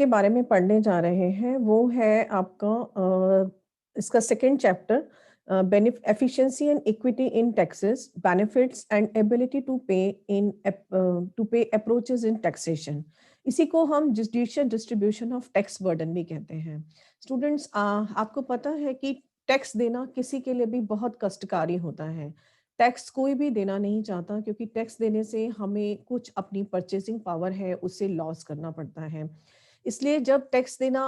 के बारे में पढ़ने जा रहे हैं वो है आपका इसका second chapter efficiency and equity in taxes benefits and ability to pay approaches in taxation. इसी को हम judicial distribution of tax burden भी कहते हैं। स्टूडेंट्स, आपको पता है कि टैक्स देना किसी के लिए भी बहुत कष्टकारी होता है। टैक्स कोई भी देना नहीं चाहता क्योंकि टैक्स देने से हमें कुछ अपनी परचेसिंग पावर है उससे लॉस करना पड़ता है। इसलिए जब टैक्स देना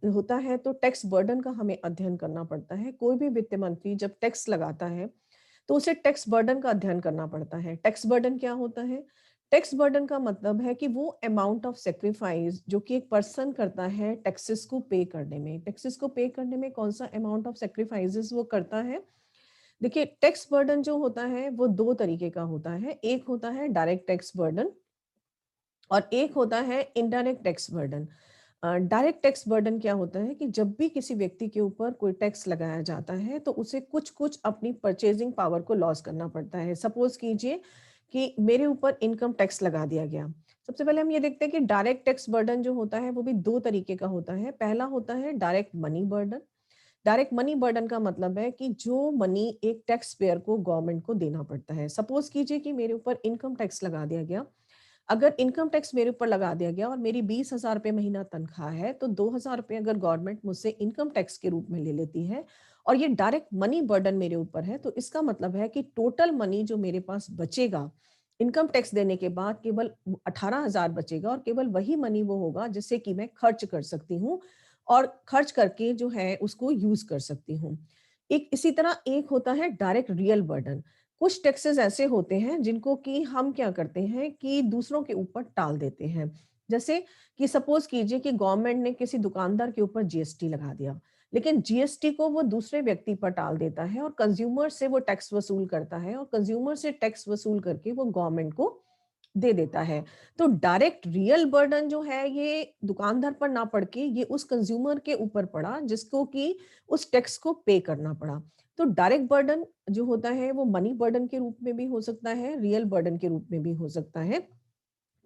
होता है तो टैक्स बर्डन का हमें अध्ययन करना पड़ता है। कोई भी वित्त मंत्री जब टैक्स लगाता है तो उसे टैक्स बर्डन का अध्ययन करना पड़ता है। टैक्स बर्डन क्या होता है? टैक्स बर्डन का मतलब है कि वो अमाउंट ऑफ सैक्रिफाइस जो कि एक पर्सन करता है टैक्सेस को पे करने में। टैक्सेस को पे करने में कौन सा अमाउंट ऑफ सैक्रिफाइसेस वो करता है? देखिए, टैक्स बर्डन जो होता है वो 2 तरीके का होता है। एक होता है डायरेक्ट टैक्स बर्डन और एक होता है indirect tax burden. Direct tax burden क्या होता है कि जब भी किसी व्यक्ति के ऊपर कोई टैक्स लगाया जाता है तो उसे कुछ-कुछ अपनी परचेजिंग पावर को लॉस करना पड़ता है। सपोज़ कीजिए कि मेरे ऊपर इनकम टैक्स लगा दिया गया। सबसे पहले हम ये देखते हैं कि डायरेक्ट टैक्स बर्डन जो होता है वो भी 2 तरीके का होता है। पहला होता है direct money burden. Direct money burden का मतलब है कि जो मनी एक टैक्स पेयर को गवर्नमेंट को देना पड़ता है। सपोज़ कीजिए कि मेरे ऊपर इनकम टैक्स लगा दिया गया। अगर इनकम टैक्स मेरे ऊपर लगा दिया गया और मेरी 20,000 रुपए महीना तनख्वाह है, तो 2,000 रुपए अगर गवर्नमेंट मुझसे इनकम टैक्स के रूप में ले लेती है और ये डायरेक्ट मनी बर्डन मेरे ऊपर है, तो इसका मतलब है कि टोटल मनी जो मेरे पास बचेगा, इनकम टैक्स देने के बाद केवल 18,000 बचेगा और केवल वही मनी वो होगा जिससे कि मैं खर्च कर सकती हूँ और खर्च करके जो है उसको यूज़ कर सकती हूँ। एक इसी तरह एक होता है डायरेक्ट रियल बर्डन। कुछ टैक्सेस ऐसे होते हैं जिनको कि हम क्या करते हैं कि दूसरों के ऊपर टाल देते हैं। जैसे कि सपोज़ कीजिए कि गवर्नमेंट ने किसी दुकानदार के ऊपर जीएसटी लगा दिया, लेकिन जीएसटी को वो दूसरे व्यक्ति पर टाल देता है और कंज्यूमर से वो टैक्स वसूल करता है और कंज्यूमर से टैक्स वसूल करके वो गवर्नमेंट को दे देता है। तो डायरेक्ट रियल बर्डन जो है ये दुकानदार पर ना पड़ के ये उस कंज्यूमर के ऊपर पड़ा जिसको कि उस टैक्स को पे करना पड़ा। तो डायरेक्ट बर्डन जो होता है वो मनी बर्डन के रूप में भी हो सकता है, रियल बर्डन के रूप में भी हो सकता है।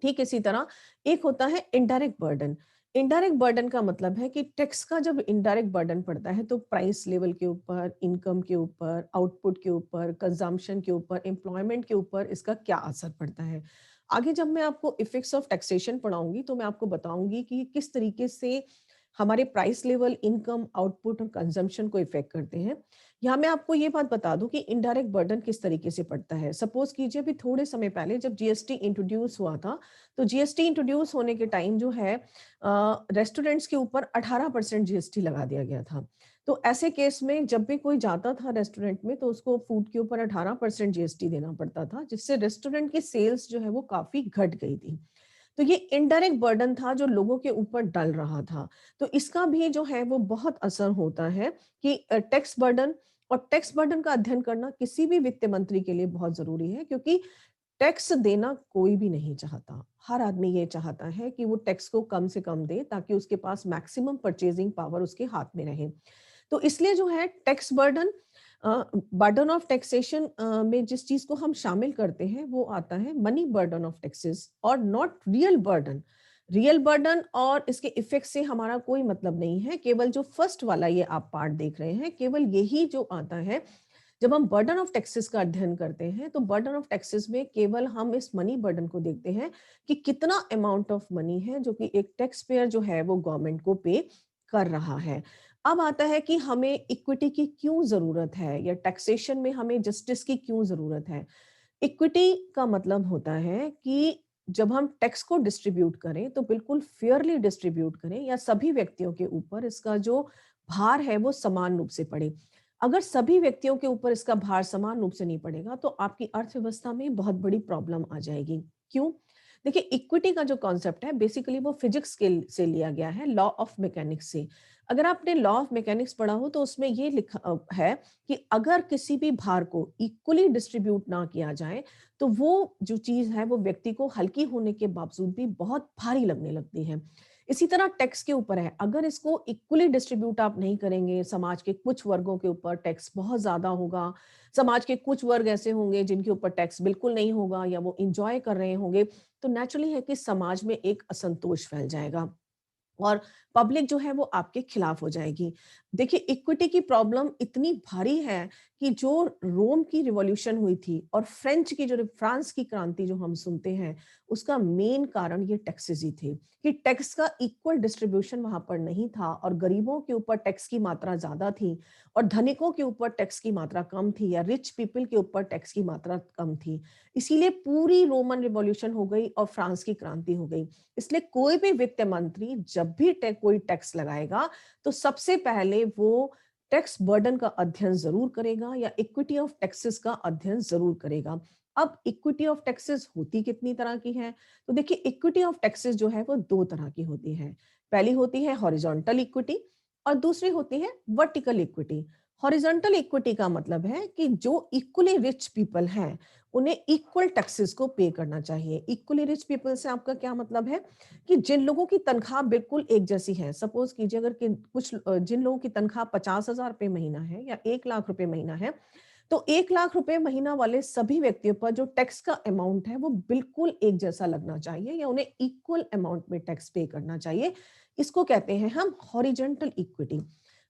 ठीक इसी तरह एक होता है इनडायरेक्ट बर्डन। इनडायरेक्ट बर्डन का मतलब है कि टैक्स का जब इनडायरेक्ट बर्डन पड़ता है तो प्राइस लेवल के ऊपर, इनकम के ऊपर, आउटपुट के ऊपर, कंजम्पशन के ऊपर, एम्प्लॉयमेंट के ऊपर इसका क्या असर पड़ता है। आगे जब मैं आपको इफेक्ट्स ऑफ टैक्सेशन पढ़ाऊंगी तो मैं आपको बताऊंगी कि किस तरीके से हमारे प्राइस लेवल, इनकम, आउटपुट और कंजम्पशन को इफेक्ट करते हैं। यहाँ मैं आपको ये बात बता दूं कि इनडायरेक्ट बर्डन किस तरीके से पड़ता है। सपोज कीजिए अभी थोड़े समय पहले जब जीएसटी इंट्रोड्यूस हुआ था, तो जीएसटी इंट्रोड्यूस होने के टाइम जो है रेस्टोरेंट्स के ऊपर 18% जीएसटी लगा दिया गया था। तो ऐसे केस में जब भी कोई जाता था रेस्टोरेंट में तो उसको फूड के ऊपर 18% जीएसटी देना पड़ता था, जिससे रेस्टोरेंट की सेल्स जो है वो काफी घट गई थी। तो ये इनडायरेक्ट बर्डन था जो लोगों के ऊपर डल रहा था। तो इसका भी जो है वो बहुत असर होता है कि टैक्स बर्डन, और टैक्स बर्डन का अध्ययन करना किसी भी वित्त मंत्री के लिए बहुत जरूरी है क्योंकि टैक्स देना कोई भी नहीं चाहता। हर आदमी ये चाहता है कि वो टैक्स को कम से कम दे ताकि उसके पास मैक्सिमम परचेजिंग पावर उसके हाथ में रहे। तो इसलिए जो है tax burden, burden of taxation में जिस चीज को हम शामिल करते हैं वो आता है मनी बर्डन ऑफ टैक्सेस और not real burden. Real burden और इसके इफेक्ट से हमारा कोई मतलब नहीं है। केवल जो फर्स्ट वाला ये आप पार्ट देख रहे हैं, केवल यही जो आता है जब हम बर्डन ऑफ टैक्सेस का अध्ययन करते हैं, तो बर्डन ऑफ टैक्सेस में केवल हम इस मनी बर्डन को देखते हैं कि कितना अमाउंट ऑफ मनी है जो कि एक टैक्स पेयर जो है वो गवर्नमेंट को पे कर रहा है। अब आता है कि हमें इक्विटी की क्यों जरूरत है या टैक्सेशन में हमें जस्टिस की क्यों जरूरत है। इक्विटी का मतलब होता है कि जब हम टैक्स को डिस्ट्रीब्यूट करें तो बिल्कुल फेयरली डिस्ट्रीब्यूट करें या सभी व्यक्तियों के ऊपर इसका जो भार है वो समान रूप से पड़े। अगर सभी व्यक्तियों के ऊपर इसका भार समान रूप से नहीं पड़ेगा तो आपकी अर्थव्यवस्था में बहुत बड़ी प्रॉब्लम आ जाएगी। क्यों? देखिए, इक्विटी का जो कॉन्सेप्ट है बेसिकली वो फिजिक्स के से लिया गया है, लॉ ऑफ मैकेनिक्स से। अगर आपने लॉ ऑफ मैकेनिक्स पढ़ा हो तो उसमें ये लिखा है कि अगर किसी भी भार को इक्वली डिस्ट्रीब्यूट ना किया जाए तो वो जो चीज है वो व्यक्ति को हल्की होने के बावजूद भी बहुत भारी लगने लगती है। इसी तरह टैक्स के ऊपर है, अगर इसको इक्वली डिस्ट्रीब्यूट आप नहीं करेंगे, समाज के कुछ वर्गों के ऊपर टैक्स बहुत ज्यादा होगा, समाज के कुछ वर्ग ऐसे होंगे जिनके ऊपर टैक्स बिल्कुल नहीं होगा या वो इंजॉय कर रहे होंगे, तो नेचुरली है कि समाज में एक असंतोष फैल जाएगा। और पब्लिक जो है वो आपके खिलाफ हो जाएगी। देखिए इक्विटी की प्रॉब्लम इतनी भारी है कि जो रोम की रिवॉल्यूशन हुई थी और फ्रांस की क्रांति जो हम सुनते हैं, उसका मेन कारण ये टैक्सेस ही थे कि टैक्स का इक्वल डिस्ट्रीब्यूशन वहां पर नहीं था और गरीबों के ऊपर टैक्स की मात्रा ज्यादा थी और धनिकों के ऊपर टैक्स की मात्रा कम थी या रिच पीपल के ऊपर टैक्स की मात्रा कम थी। इसीलिए पूरी रोमन रिवॉल्यूशन हो गई और फ्रांस की क्रांति हो गई। इसलिए कोई भी वित्त मंत्री जब भी कोई टैक्स लगाएगा तो सबसे पहले वो टैक्स बर्डन का अध्ययन जरूर करेगा या इक्विटी ऑफ टैक्सेस का अध्ययन जरूर करेगा। अब इक्विटी ऑफ टैक्सेस होती कितनी तरह की है? तो देखिए इक्विटी ऑफ टैक्सेस जो है वो दो तरह की होती है। पहली होती है हॉरिजॉन्टल इक्विटी और दूसरी होती है वर्टिकल इक्विटी। हॉरिजॉन्टल इक्विटी का मतलब है कि जो इक्वली रिच पीपल हैं उन्हें इक्वल टैक्सेस को पे करना चाहिए। इक्वली रिच पीपल से आपका क्या मतलब है कि जिन लोगों की तनख्वाह बिल्कुल एक जैसी है, सपोज कीजिए अगर जिन लोगों की तनख्वाह 50,000 रुपए महीना है या 1 लाख रुपए महीना है, तो 1 लाख रुपए महीना वाले सभी व्यक्तियों पर जो टैक्स का अमाउंट है वो बिल्कुल एक जैसा लगना चाहिए या उन्हें इक्वल अमाउंट में टैक्स पे करना चाहिए। इसको कहते हैं हम हॉरिजॉन्टल इक्विटी।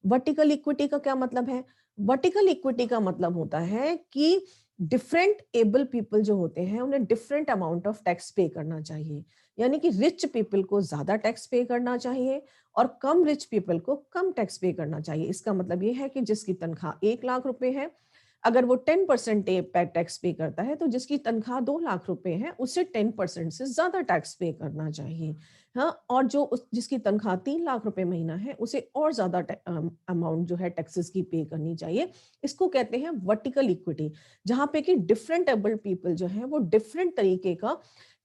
वर्टिकल इक्विटी का क्या मतलब है? वर्टिकल इक्विटी का मतलब होता है कि डिफरेंट एबल पीपल जो होते हैं उन्हें डिफरेंट अमाउंट ऑफ टैक्स पे करना चाहिए। यानी कि रिच पीपल को ज्यादा टैक्स पे करना चाहिए और कम रिच पीपल को कम टैक्स पे करना चाहिए। इसका मतलब ये है कि जिसकी तनख्वाह 1 लाख रुपए है, अगर वो 10% टैक्स पे करता है तो जिसकी तनख्वाह 2 लाख रुपए है उसे 10% से ज्यादा टैक्स पे करना चाहिए। हाँ, और जिसकी तनख्वाह 3 लाख रुपए महीना है उसे और ज्यादा अमाउंट जो है टैक्सेस की पे करनी चाहिए। इसको कहते हैं वर्टिकल इक्विटी, जहां पे कि डिफरेंट एबल्ड पीपल जो है वो डिफरेंट तरीके का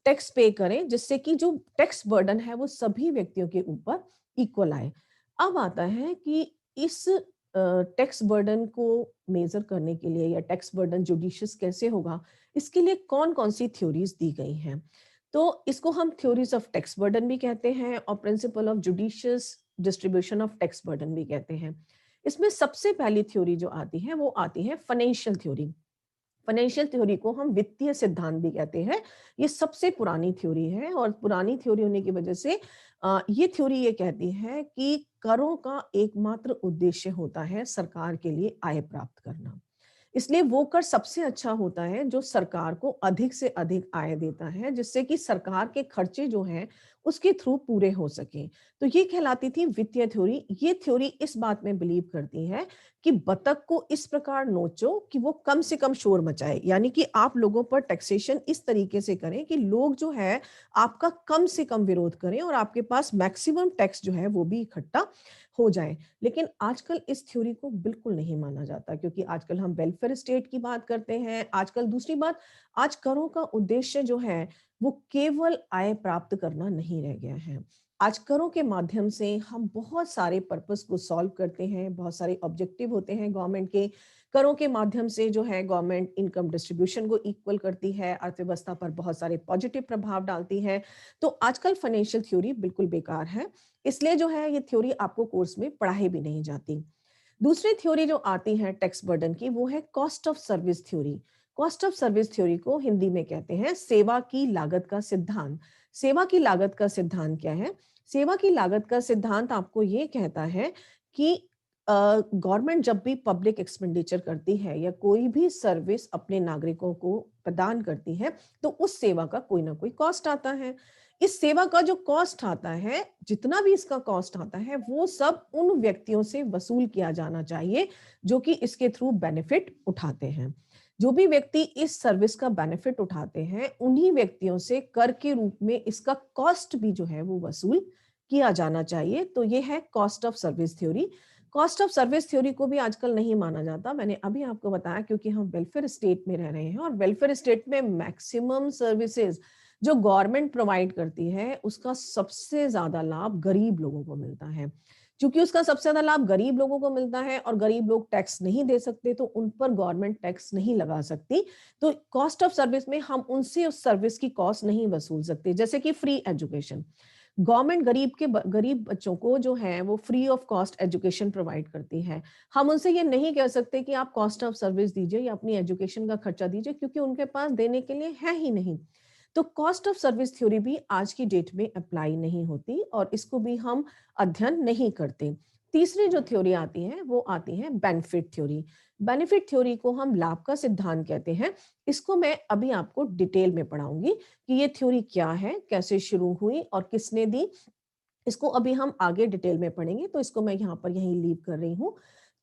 टैक्स पे करें जिससे कि जो टैक्स बर्डन है वो सभी व्यक्तियों के ऊपर इक्वल आए। अब आता है कि इस टैक्स बर्डन को मेजर करने के लिए या टैक्स बर्डन जुडिशियस कैसे होगा, इसके लिए कौन कौन सी थ्योरीज दी गई हैं। तो इसको हम थ्योरीज ऑफ टैक्स बर्डन भी कहते हैं और principle of judicious distribution of tax burden भी कहते हैं। इसमें सबसे पहली थ्योरी जो आती है वो आती है फाइनेंशियल थ्योरी। फाइनेंशियल थ्योरी को हम वित्तीय सिद्धांत भी कहते हैं। ये सबसे पुरानी थ्योरी है और पुरानी थ्योरी होने की वजह से ये थ्योरी ये कहती है कि करों का एकमात्र उद्देश्य होता है सरकार के लिए आय प्राप्त करना। इसलिए वो कर सबसे अच्छा होता है जो सरकार को अधिक से अधिक आय देता है जिससे कि सरकार के खर्चे जो हैं उसके थ्रू पूरे हो सके। तो ये कहलाती थी वित्तीय थ्योरी। ये थ्योरी इस बात में बिलीव करती है कि बतख को इस प्रकार नोचो कि वो कम से कम शोर मचाए, यानी कि आप लोगों पर टैक्सेशन इस तरीके से करें कि लोग जो है आपका कम से कम विरोध करें और आपके पास मैक्सिमम टैक्स जो है वो भी इकट्ठा हो जाए। लेकिन आजकल इस थ्योरी को बिल्कुल नहीं माना जाता क्योंकि आजकल हम वेलफेयर स्टेट की बात करते हैं। आजकल दूसरी बात, आज करों का उद्देश्य जो है वो केवल आय प्राप्त करना नहीं रह गया है। आज करों के माध्यम से हम बहुत सारे पर्पस को सॉल्व करते हैं, बहुत सारे ऑब्जेक्टिव होते हैं गवर्नमेंट के। करों के माध्यम से जो है गवर्नमेंट इनकम डिस्ट्रीब्यूशन को इक्वल करती है, अर्थव्यवस्था पर बहुत सारे पॉजिटिव प्रभाव डालती है। तो आजकल फाइनेंशियल थ्योरी बिल्कुल बेकार है, इसलिए जो है ये थ्योरी आपको कोर्स में पढ़ाई भी नहीं जाती। दूसरी थ्योरी जो आती है टैक्स बर्डन की वो है cost of service theory. Cost of service theory को हिंदी में कहते हैं सेवा की लागत का सिद्धांत। सेवा की लागत का सिद्धांत क्या है? सेवा की लागत का सिद्धांत आपको ये कहता है कि गवर्नमेंट जब भी पब्लिक एक्सपेंडिचर करती है या कोई भी सर्विस अपने नागरिकों को प्रदान करती है तो उस सेवा का कोई ना कोई कॉस्ट आता है। इस सेवा का जो कॉस्ट आता है, जितना भी इसका कॉस्ट आता है वो सब उन व्यक्तियों से वसूल किया जाना चाहिए जो कि इसके थ्रू बेनिफिट उठाते हैं। जो भी व्यक्ति इस सर्विस का बेनिफिट उठाते हैं उन्हीं व्यक्तियों से कर के रूप में इसका कॉस्ट भी जो है वो वसूल किया जाना चाहिए। तो ये है cost of service theory. Cost of service theory को भी आजकल नहीं माना जाता, मैंने अभी आपको बताया, क्योंकि हम वेलफेयर स्टेट में रह रहे हैं और वेलफेयर स्टेट में मैक्सिमम सर्विसेज जो गवर्नमेंट प्रोवाइड करती है उसका सबसे ज्यादा लाभ गरीब लोगों को मिलता है। क्योंकि उसका सबसे ज्यादा लाभ गरीब लोगों को मिलता है और गरीब लोग टैक्स नहीं दे सकते तो उन पर गवर्नमेंट टैक्स नहीं लगा सकती। तो कॉस्ट ऑफ सर्विस में हम उनसे उस सर्विस की कॉस्ट नहीं वसूल सकते। जैसे कि फ्री एजुकेशन, गवर्नमेंट गरीब बच्चों को जो है वो free of cost education provide करती है। हम उनसे ये नहीं कह सकते कि आप कॉस्ट ऑफ सर्विस दीजिए या अपनी एजुकेशन का खर्चा दीजिए, क्योंकि उनके पास देने के लिए है ही नहीं। तो कॉस्ट ऑफ सर्विस थ्योरी भी आज की डेट में अप्लाई नहीं होती और इसको भी हम अध्ययन नहीं करते। तीसरी जो थ्योरी आती है वो आती है बेनिफिट थ्योरी। बेनिफिट थ्योरी को हम लाभ का सिद्धांत कहते हैं। इसको मैं अभी आपको डिटेल में पढ़ाऊंगी कि ये थ्योरी क्या है, कैसे शुरू हुई और किसने दी। इसको अभी हम आगे डिटेल में पढ़ेंगे, तो इसको मैं यहाँ पर यहीं लीव कर रही हूँ।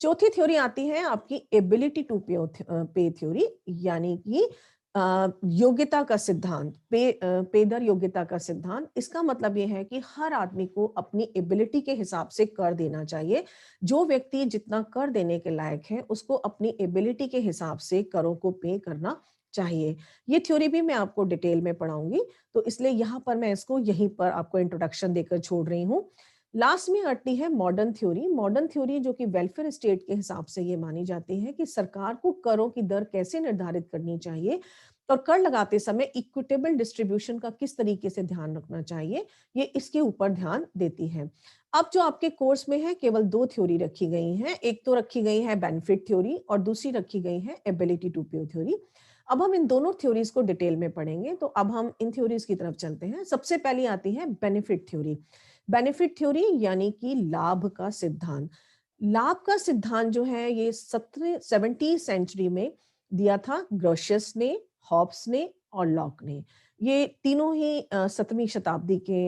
चौथी थ्योरी आती है आपकी एबिलिटी टू पे थ्योरी, यानी कि योग्यता का सिद्धांत, पेदर योग्यता का सिद्धांत। इसका मतलब ये है कि हर आदमी को अपनी एबिलिटी के हिसाब से कर देना चाहिए। जो व्यक्ति जितना कर देने के लायक है उसको अपनी एबिलिटी के हिसाब से करों को पे करना चाहिए। ये थ्योरी भी मैं आपको डिटेल में पढ़ाऊंगी, तो इसलिए यहाँ पर मैं इसको यहीं पर आपको इंट्रोडक्शन देकर छोड़ रही हूँ। लास्ट में आती है मॉडर्न थ्योरी। मॉडर्न थ्योरी जो कि वेलफेयर स्टेट के हिसाब से ये मानी जाती है कि सरकार को करों की दर कैसे निर्धारित करनी चाहिए और कर लगाते समय इक्विटेबल डिस्ट्रीब्यूशन का किस तरीके से ध्यान रखना चाहिए, ये इसके ऊपर ध्यान देती है। अब जो आपके कोर्स में है केवल दो थ्योरी रखी गई हैं। एक तो रखी गई है बेनिफिट थ्योरी और दूसरी रखी गई है एबिलिटी टू पे थ्योरी। अब हम इन दोनों थ्योरीज को डिटेल में पढ़ेंगे, तो अब हम इन थ्योरीज की तरफ चलते हैं। सबसे पहली आती है बेनिफिट थ्योरी। बेनिफिट थ्योरी यानी कि लाभ का सिद्धांत। लाभ का सिद्धांत जो है ये 17वीं सेंचुरी में दिया था ग्रोशियस ने, हॉब्स ने और लॉक ने। ये तीनों ही 17वीं शताब्दी के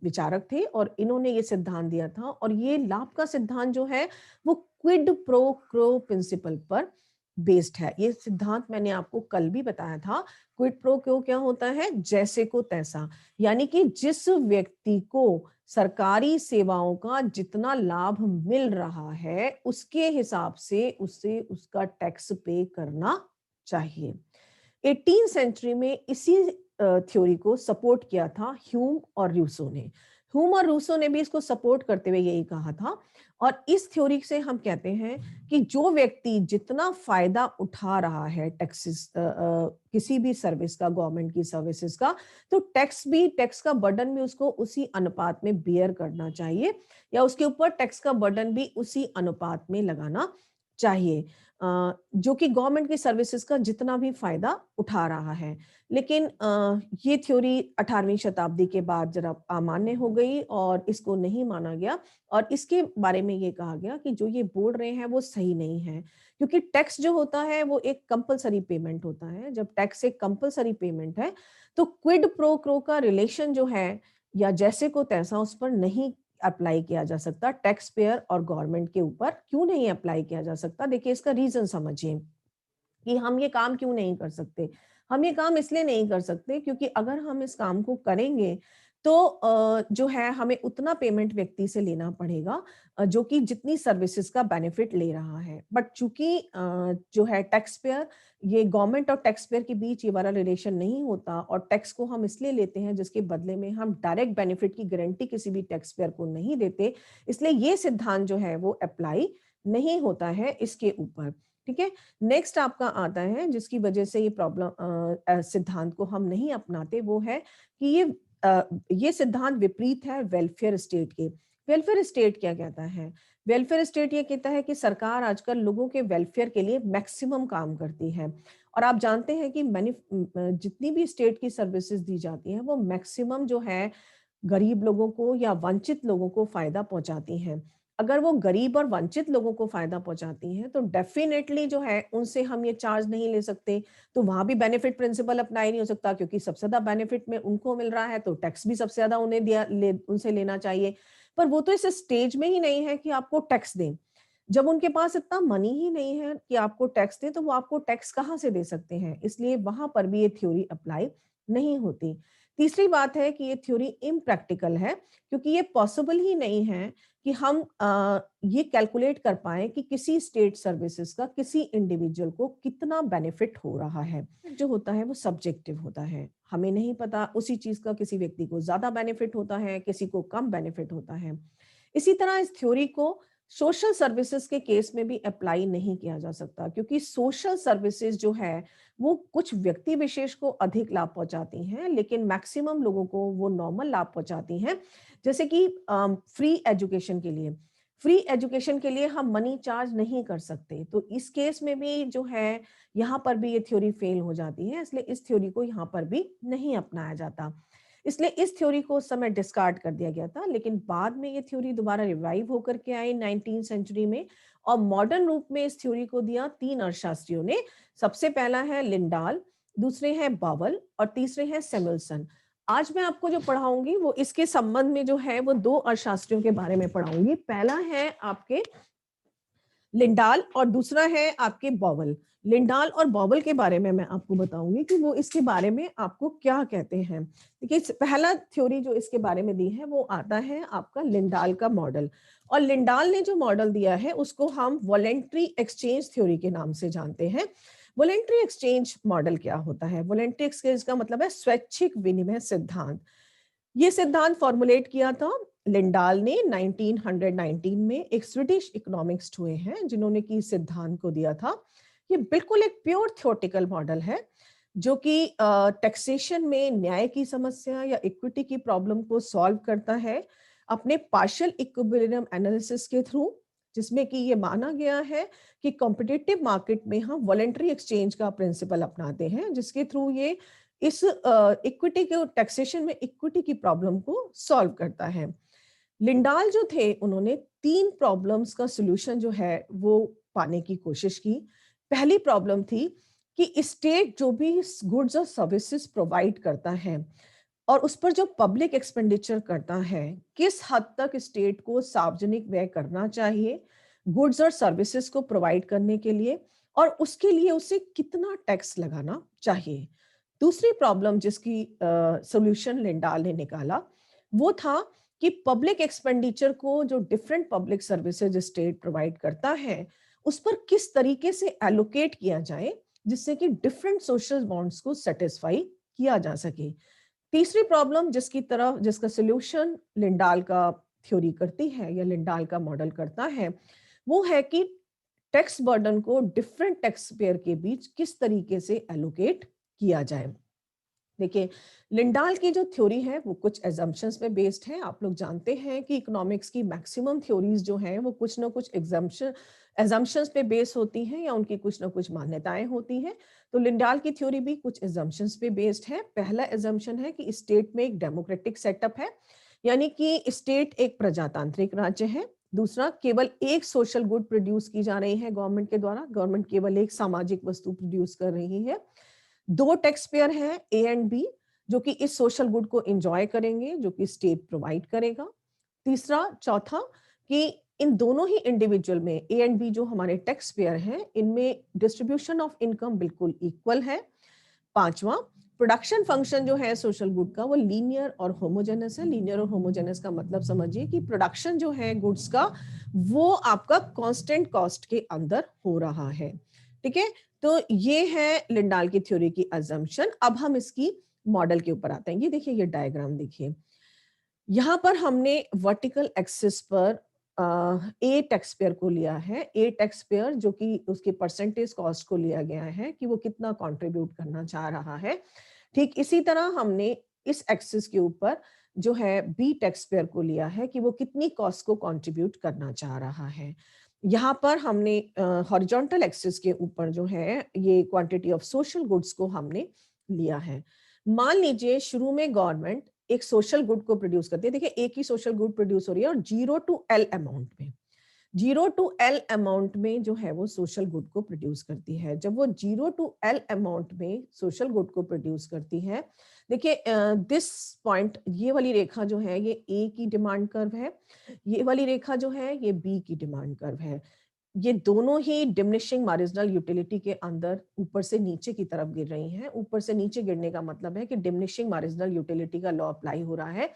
विचारक थे और इन्होंने ये सिद्धांत दिया था। और ये लाभ का सिद्धांत जो है वो क्विड प्रो क्रो प्रिंसिपल पर बेस्ड है। ये सिद्धांत मैंने आपको कल भी बताया था। क्विड प्रो क्यो क्या होता है? जैसे को तैसा, यानी कि जिस व्यक्ति को सरकारी सेवाओं का जितना लाभ मिल रहा है उसके हिसाब से उसे उसका टैक्स पे करना चाहिए। 18वीं सेंचुरी में इसी थ्योरी को सपोर्ट किया था ह्यूम और रूसो ने। ह्यूम और रूसो ने भी इसको सपोर्ट करते हुए यही कहा था। और इस थ्योरी से हम कहते हैं कि जो व्यक्ति जितना फायदा उठा रहा है टैक्सेस, किसी भी सर्विस का, गवर्नमेंट की सर्विसेज का, तो टैक्स का बर्डन भी उसको उसी अनुपात में बियर करना चाहिए या उसके ऊपर टैक्स का बर्डन भी उसी अनुपात में लगाना चाहिए, जो कि गवर्नमेंट की सर्विसेज का जितना भी फायदा उठा रहा है। लेकिन ये थ्योरी 18वीं शताब्दी के बाद जरा अमान्य हो गई और इसको नहीं माना गया और इसके बारे में ये कहा गया कि जो ये बोल रहे हैं वो सही नहीं है, क्योंकि टैक्स जो होता है वो एक कंपलसरी पेमेंट होता है। जब टैक्स एक कंपलसरी पेमेंट है तो क्विड प्रो क्रो का रिलेशन जो है या जैसे को तैसा उस पर नहीं अप्लाई किया जा सकता। टैक्स पेयर और गवर्नमेंट के ऊपर क्यों नहीं अप्लाई किया जा सकता? देखिए इसका रीजन समझिए कि हम ये काम क्यों नहीं कर सकते। हम ये काम इसलिए नहीं कर सकते क्योंकि अगर हम इस काम को करेंगे तो जो है हमें उतना पेमेंट व्यक्ति से लेना पड़ेगा जो कि जितनी सर्विसेज का बेनिफिट ले रहा है। बट चूंकि जो है टैक्स पेयर, ये गवर्नमेंट और टैक्स पेयर के बीच ये वाला रिलेशन नहीं होता और टैक्स को हम इसलिए लेते हैं जिसके बदले में हम डायरेक्ट बेनिफिट की गारंटी किसी भी टैक्स पेयर को नहीं देते, इसलिए ये सिद्धांत जो है वो अप्लाई नहीं होता है इसके ऊपर। ठीक है। नेक्स्ट आपका आता है जिसकी वजह से ये प्रॉब्लम, सिद्धांत को हम नहीं अपनाते, वो है कि ये सिद्धांत विपरीत है वेलफेयर स्टेट के। वेलफेयर स्टेट क्या कहता है? वेलफेयर स्टेट ये कहता है कि सरकार आजकल लोगों के वेलफेयर के लिए मैक्सिमम काम करती है। और आप जानते हैं कि जितनी भी स्टेट की सर्विसेज दी जाती हैं वो मैक्सिमम जो है गरीब लोगों को या वंचित लोगों को फायदा पहुंचाती हैं। अगर वो गरीब और वंचित लोगों को फायदा पहुंचाती हैं तो डेफिनेटली जो है उनसे हम ये चार्ज नहीं ले सकते। तो वहां भी बेनिफिट प्रिंसिपल अप्लाई नहीं हो सकता, क्योंकि सबसे ज्यादा बेनिफिट में उनको मिल रहा है तो टैक्स भी सबसे ज्यादा उन्हें उनसे लेना चाहिए। पर वो तो इस स्टेज में ही नहीं है कि आपको टैक्स दें। जब उनके पास इतना मनी ही नहीं है कि आपको टैक्स दें तो वो आपको टैक्स कहाँ से दे सकते हैं? इसलिए वहां पर भी ये थ्योरी अप्लाई नहीं होती। तीसरी बात है कि ये थ्योरी इम्प्रैक्टिकल है, क्योंकि ये पॉसिबल ही नहीं है कि हम ये कैलकुलेट कर पाए कि किसी स्टेट सर्विसेज का किसी इंडिविजुअल को कितना बेनिफिट हो रहा है। जो होता है वो सब्जेक्टिव होता है, हमें नहीं पता उसी चीज का किसी व्यक्ति को ज्यादा बेनिफिट होता है, किसी को कम बेनिफिट होता है। इसी तरह इस थ्योरी को सोशल सर्विसेज के केस में भी अप्लाई नहीं किया जा सकता, क्योंकि सोशल सर्विसेज जो है वो कुछ व्यक्ति विशेष को अधिक लाभ पहुंचाती हैं लेकिन मैक्सिमम लोगों को वो नॉर्मल लाभ पहुंचाती हैं। जैसे कि फ्री एजुकेशन के लिए, फ्री एजुकेशन के लिए हम मनी चार्ज नहीं कर सकते, तो इस केस में भी जो है यहाँ पर भी ये थ्योरी फेल हो जाती है, इसलिए इस थ्योरी को यहाँ पर भी नहीं अपनाया जाता। इसलिए इस थ्योरी को उस समय डिस्कार्ड कर दिया गया था, लेकिन बाद में ये थ्योरी दोबारा रिवाइव होकर के आई 19th सेंचुरी में, और मॉडर्न रूप में इस थ्योरी को दिया 3 अर्थशास्त्रियों ने। सबसे पहला है लिंडाल, दूसरे हैं बावल और तीसरे हैं सैमुअलसन। आज मैं आपको जो पढ़ाऊंगी वो इसके संबंध में जो है वो 2 अर्थशास्त्रियों के बारे में पढ़ाऊंगी। पहला है आपके लिंडाल और दूसरा है आपके बॉवल। लिंडाल और बॉवल के बारे में मैं आपको बताऊंगी कि वो इसके बारे में आपको क्या कहते हैं। देखिए, पहला थ्योरी जो इसके बारे में दी है वो आता है आपका लिंडाल का मॉडल, और लिंडाल ने जो मॉडल दिया है उसको हम वॉलेंट्री एक्सचेंज थ्योरी के नाम से जानते हैं। वॉलेंट्री एक्सचेंज मॉडल क्या होता है? वॉलेंट्री एक्सचेंज का मतलब है स्वैच्छिक विनिमय सिद्धांत। ये सिद्धांत फॉर्मुलेट किया था लिंडाल ने 1919 में। एक स्वीडिश इकोनॉमिक्स हुए हैं जिन्होंने की सिद्धांत को दिया था। ये बिल्कुल एक प्योर थ्योरेटिकल मॉडल है जो कि टैक्सेशन में न्याय की समस्या या इक्विटी की प्रॉब्लम को सॉल्व करता है अपने पार्शियल इक्विलिब्रियम एनालिसिस के थ्रू, जिसमें कि ये माना गया है कि कॉम्पिटिटिव मार्केट में हम वॉलेंट्री एक्सचेंज का प्रिंसिपल अपनाते हैं, जिसके थ्रू ये इस इक्विटी के टैक्सेशन में इक्विटी की प्रॉब्लम को सॉल्व करता है। लिंडाल जो थे उन्होंने 3 प्रॉब्लम्स का सॉल्यूशन जो है वो पाने की कोशिश की। पहली प्रॉब्लम थी कि स्टेट जो भी गुड्स और सर्विसेज प्रोवाइड करता है और उस पर जो पब्लिक एक्सपेंडिचर करता है, किस हद तक स्टेट को सार्वजनिक व्यय करना चाहिए गुड्स और सर्विसेज को प्रोवाइड करने के लिए, और उसके लिए उसे कितना टैक्स लगाना चाहिए। दूसरी प्रॉब्लम जिसकी सॉल्यूशन लिंडाल ने निकाला वो था कि पब्लिक एक्सपेंडिचर को जो different public services state provide करता है उस पर किस तरीके से एलोकेट किया जाए जिससे कि डिफरेंट सोशल बॉन्ड्स को सेटिस्फाई किया जा सके। तीसरी प्रॉब्लम जिसका सॉल्यूशन लिंडाल का थ्योरी करती है या लिंडाल का मॉडल करता है वो है कि टैक्स बर्डन को डिफरेंट टैक्स पेयर के बीच किस तरीके से एलोकेट किया जाए। देखिए, लिंडाल की जो थ्योरी है वो कुछ एजम्पशंस पे बेस्ड है। आप लोग जानते हैं कि इकोनॉमिक्स की मैक्सिमम थ्योरीज जो हैं वो कुछ ना कुछ एजम्पशंस पे बेस होती हैं या उनकी कुछ ना कुछ मान्यताएं होती हैं। तो लिंडाल की थ्योरी भी कुछ एजम्पशंस पे बेस्ड है। पहला एजम्पशन है कि स्टेट में एक डेमोक्रेटिक सेटअप है, यानी कि स्टेट एक प्रजातांत्रिक राज्य है। दूसरा, केवल एक सोशल गुड प्रोड्यूस की जा रही है गवर्नमेंट के द्वारा, गवर्नमेंट केवल एक सामाजिक वस्तु प्रोड्यूस कर रही है। 2 टैक्स पेयर हैं ए एंड बी जो कि इस सोशल गुड को एंजॉय करेंगे, जो कि स्टेट प्रोवाइड करेगा। तीसरा, चौथा कि इन दोनों ही इंडिविजुअल में ए एंड बी जो हमारे टैक्स पेयर हैं इनमें डिस्ट्रीब्यूशन ऑफ इनकम बिल्कुल इक्वल है। पांचवा, प्रोडक्शन फंक्शन जो है सोशल गुड का वो लीनियर और होमोजेनस है। लीनियर और होमोजेनस का मतलब समझिए कि प्रोडक्शन जो है गुड्स का वो आपका कांस्टेंट कॉस्ट के अंदर हो रहा है। ठीक है, तो ये है लिंडाल की थ्योरी की अजम्पशन। अब हम इसकी मॉडल के ऊपर आते हैं। ये देखिए, ये डायग्राम देखिए, यहाँ पर हमने वर्टिकल एक्सिस पर ए टैक्स पेयर को लिया है। ए टैक्स पेयर जो कि उसके परसेंटेज कॉस्ट को लिया गया है कि वो कितना कंट्रीब्यूट करना चाह रहा है। ठीक इसी तरह हमने इस एक्सिस के ऊपर जो है बी टैक्स पेयर को लिया है कि वो कितनी कॉस्ट को कंट्रीब्यूट करना चाह रहा है। यहाँ पर हमने हॉरिजॉन्टल एक्सिस के ऊपर जो है ये क्वांटिटी ऑफ सोशल गुड्स को हमने लिया है। मान लीजिए शुरू में गवर्नमेंट एक सोशल गुड को प्रोड्यूस करती है। देखिए, एक ही सोशल गुड प्रोड्यूस हो रही है और 0 टू एल अमाउंट में, 0 टू एल अमाउंट में जो है वो सोशल गुड को प्रोड्यूस करती है। जब वो 0 टू एल अमाउंट में सोशल गुड को प्रोड्यूस करती है, देखिए दिस पॉइंट, ये वाली रेखा जो है ये ए की डिमांड कर्व है, ये वाली रेखा जो है ये बी की डिमांड कर्व है। ये दोनों ही डिमिनिशिंग मार्जिनल यूटिलिटी के अंदर ऊपर से नीचे की तरफ गिर रही हैं। ऊपर से नीचे गिरने का मतलब है कि डिमिनिशिंग मार्जिनल यूटिलिटी का लॉ अप्लाई हो रहा है।